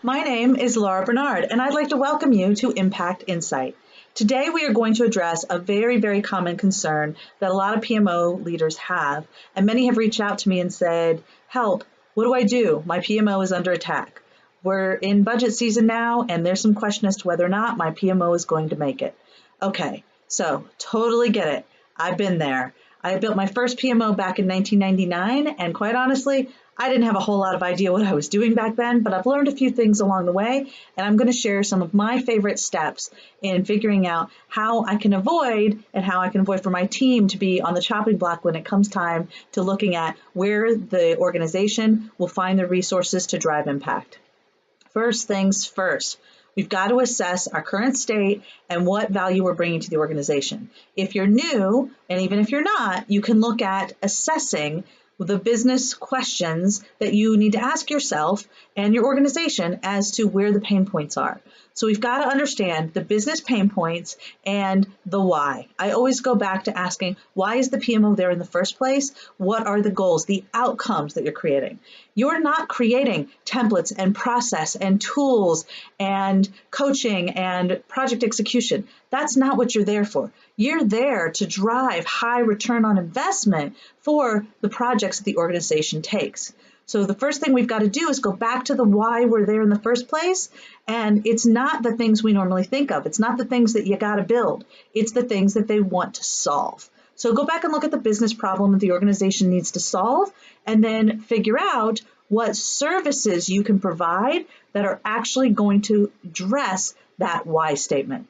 My name is Laura Bernard, and I'd like to welcome you to Impact Insight. Today, we are going to address a very common concern that a lot of PMO leaders have, and many have reached out to me and said, help, what do I do? My PMO is under attack. We're in budget season now, and there's some question as to whether or not my PMO is going to make it. Okay, so totally get it. I've been there. I built my first PMO back in 1999, and quite honestly, I didn't have a whole lot of idea what I was doing back then, but I've learned a few things along the way, and I'm going to share some of my favorite steps in figuring out how I can avoid and how I can avoid for my team to be on the chopping block when it comes time to looking at where the organization will find the resources to drive impact. First things first. We've got to assess our current state and what value we're bringing to the organization. If you're new, and even if you're not, you can look at assessing the business questions that you need to ask yourself and your organization as to where the pain points are. So we've got to understand the business pain points and the why. I always go back to asking, why is the PMO there in the first place? What are the goals, the outcomes that you're creating? You're not creating templates and process and tools and coaching and project execution. That's not what you're there for. You're there to drive high return on investment for the projects that the organization takes. So the first thing we've got to do is go back to the why we're there in the first place. And it's not the things we normally think of. It's not the things that you got to build. It's the things that they want to solve. So go back and look at the business problem that the organization needs to solve, and then figure out what services you can provide that are actually going to address that why statement.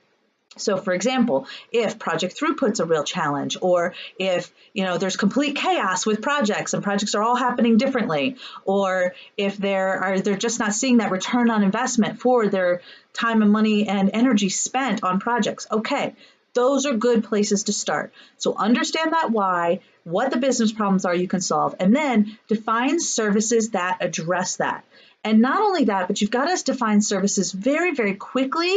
So for example, if project throughput's a real challenge, or if there's complete chaos with projects and projects are all happening differently, or if they're just not seeing that return on investment for their time and money and energy spent on projects. Okay, those are good places to start. So understand that why, what the business problems are you can solve, and then define services that address that. And not only that, but you've got to define services very quickly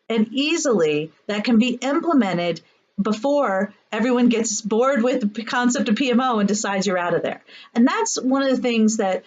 and easily that can be implemented before everyone gets bored with the concept of PMO and decides you're out of there. And that's one of the things that,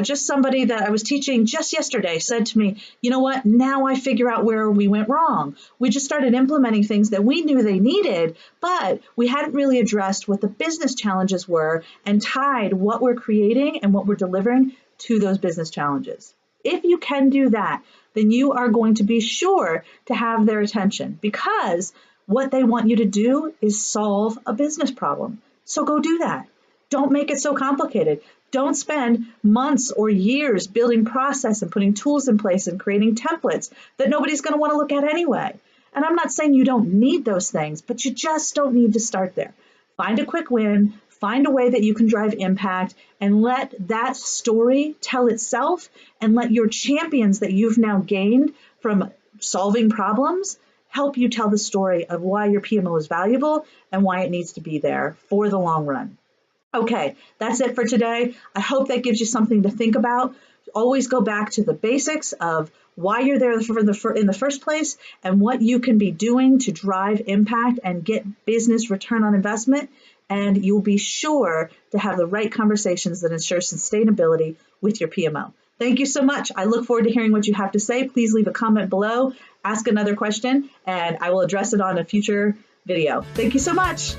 just somebody that I was teaching just yesterday said to me, you know what, now I figure out where we went wrong. We just started implementing things that we knew they needed, but we hadn't really addressed what the business challenges were and tied what we're creating and what we're delivering to those business challenges. If you can do that, then you are going to be sure to have their attention, because what they want you to do is solve a business problem. So go do that. Don't make it so complicated. Don't spend months or years building process and putting tools in place and creating templates that nobody's going to want to look at anyway. And I'm not saying you don't need those things, but you just don't need to start there. Find a quick win. Find a way that you can drive impact, and let that story tell itself, and let your champions that you've now gained from solving problems help you tell the story of why your PMO is valuable and why it needs to be there for the long run. Okay, that's it for today. I hope that gives you something to think about. Always go back to the basics of why you're there in the first place and what you can be doing to drive impact and get business return on investment. And you'll be sure to have the right conversations that ensure sustainability with your PMO. Thank you so much. I look forward to hearing what you have to say. Please leave a comment below, ask another question, and I will address it on a future video. Thank you so much.